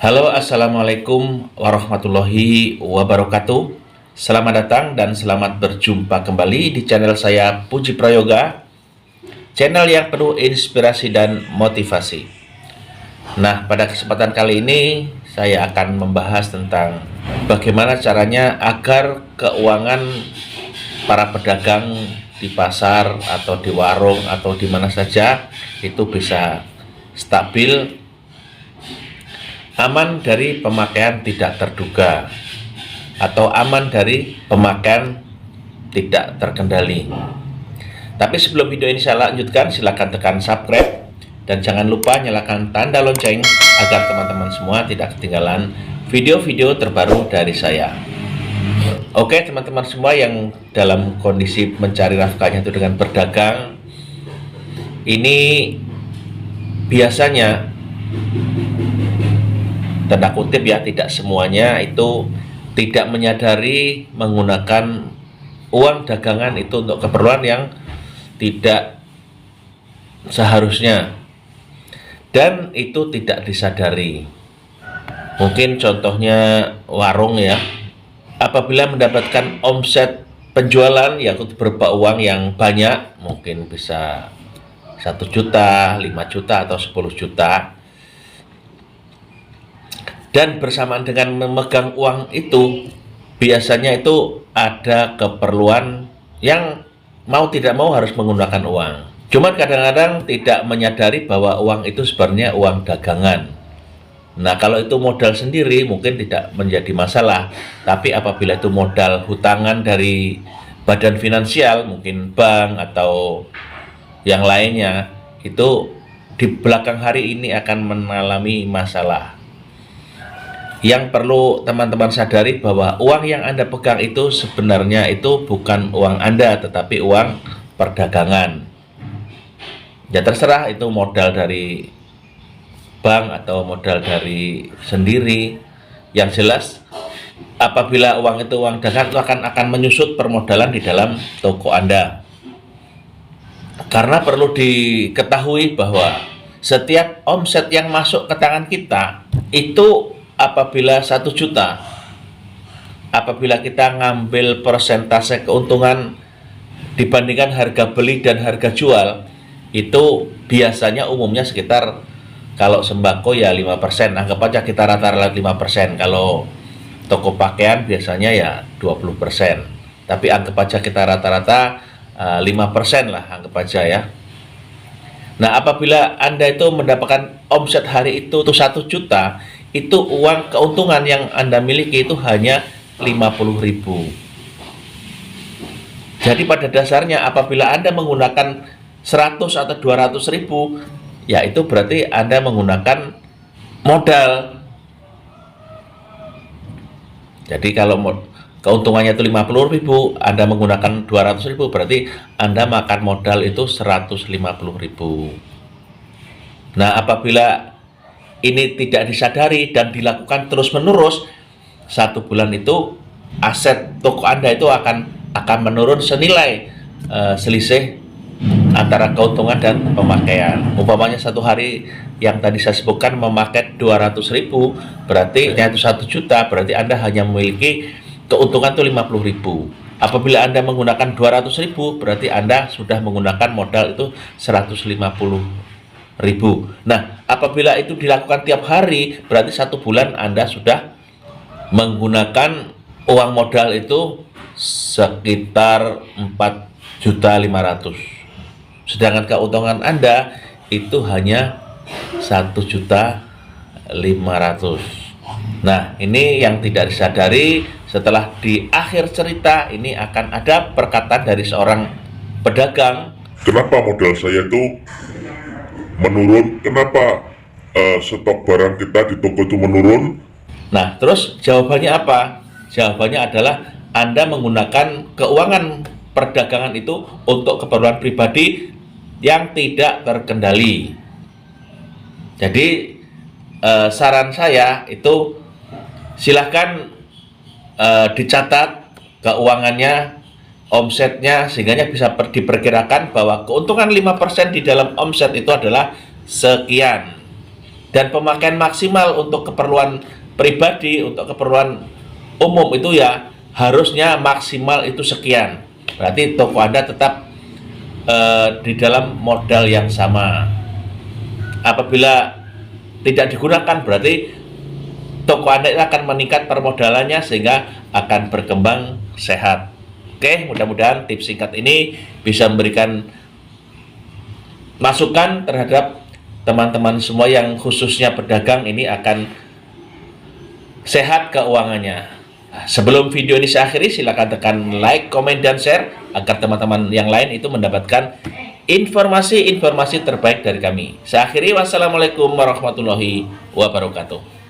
Halo, assalamualaikum warahmatullahi wabarakatuh. Selamat datang dan selamat berjumpa kembali di channel saya Puji Prayoga, channel yang penuh inspirasi dan motivasi. Nah, pada kesempatan kali ini saya akan membahas tentang bagaimana caranya agar keuangan para pedagang di pasar atau di warung atau di mana saja itu bisa stabil, aman dari pemakaian tidak terduga, atau aman dari pemakaian tidak terkendali. Tapi sebelum video ini saya lanjutkan, silahkan tekan subscribe dan jangan lupa nyalakan tanda lonceng agar teman-teman semua tidak ketinggalan video-video terbaru dari saya. Oke teman-teman semua yang dalam kondisi mencari nafkahnya itu dengan berdagang, ini biasanya tanda kutip ya, tidak semuanya itu tidak menyadari menggunakan uang dagangan itu untuk keperluan yang tidak seharusnya, dan itu tidak disadari. Mungkin contohnya warung ya, apabila mendapatkan omset penjualan yang berupa uang yang banyak, mungkin bisa 1 juta, 5 juta atau 10 juta, dan bersamaan dengan memegang uang itu, biasanya itu ada keperluan yang mau tidak mau harus menggunakan uang. Cuma kadang-kadang tidak menyadari bahwa uang itu sebenarnya uang dagangan. Nah, kalau itu modal sendiri mungkin tidak menjadi masalah. Tapi apabila itu modal hutangan dari badan finansial, mungkin bank atau yang lainnya, itu di belakang hari ini akan mengalami masalah. Yang perlu teman-teman sadari bahwa uang yang Anda pegang itu sebenarnya itu bukan uang Anda, tetapi uang perdagangan. Ya terserah itu modal dari bank atau modal dari sendiri. Yang jelas apabila uang itu uang dagangan, itu akan menyusut permodalan di dalam toko Anda. Karena perlu diketahui bahwa setiap omset yang masuk ke tangan kita itu, apabila 1 juta, apabila kita ngambil persentase keuntungan dibandingkan harga beli dan harga jual, itu biasanya umumnya sekitar, kalau sembako ya 5%, anggap aja kita rata-rata 5%. Kalau toko pakaian biasanya ya 20%, tapi anggap aja kita rata-rata 5% lah, anggap aja ya. Nah, apabila Anda itu mendapatkan omset hari itu 1 juta, itu uang keuntungan yang Anda miliki itu hanya 50.000. Jadi pada dasarnya apabila Anda menggunakan 100 atau 200.000, ya itu berarti Anda menggunakan modal. Jadi kalau keuntungannya itu 50.000, Anda menggunakan 200.000, berarti Anda makan modal itu 150.000. Nah, apabila ini tidak disadari dan dilakukan terus-menerus, 1 bulan itu aset toko Anda itu akan menurun senilai selisih antara keuntungan dan pemakaian. Umpamanya 1 hari yang tadi saya sebutkan memakai 200.000, berarti itu 1 juta, berarti Anda hanya memiliki keuntungan itu 50.000. Apabila Anda menggunakan 200.000, berarti Anda sudah menggunakan modal itu 150.000. Nah, apabila itu dilakukan tiap hari, berarti 1 bulan Anda sudah menggunakan uang modal itu sekitar 4.500.000. Sedangkan keuntungan Anda itu hanya 1.500.000. Nah, ini yang tidak disadari. Setelah di akhir cerita ini akan ada perkataan dari seorang pedagang, Kenapa modal saya itu menurun? Kenapa stok barang kita di toko itu menurun? Nah, terus jawabannya apa? Jawabannya adalah Anda menggunakan keuangan perdagangan itu untuk keperluan pribadi yang tidak terkendali. Jadi saran saya itu silahkan dicatat keuangannya, omsetnya, sehingga bisa diperkirakan bahwa keuntungan 5% di dalam omset itu adalah sekian. dan pemakaian maksimal untuk keperluan pribadi, untuk keperluan umum itu ya harusnya maksimal itu sekian. Berarti toko Anda tetap di dalam modal yang sama. Apabila tidak digunakan berarti toko Anda akan meningkat permodalannya sehingga akan berkembang sehat. Oke, mudah-mudahan tips singkat ini bisa memberikan masukan terhadap teman-teman semua yang khususnya pedagang ini akan sehat keuangannya. Sebelum video ini saya akhiri, silakan tekan like, komen, dan share agar teman-teman yang lain itu mendapatkan informasi-informasi terbaik dari kami. Saya akhiri, wassalamualaikum warahmatullahi wabarakatuh.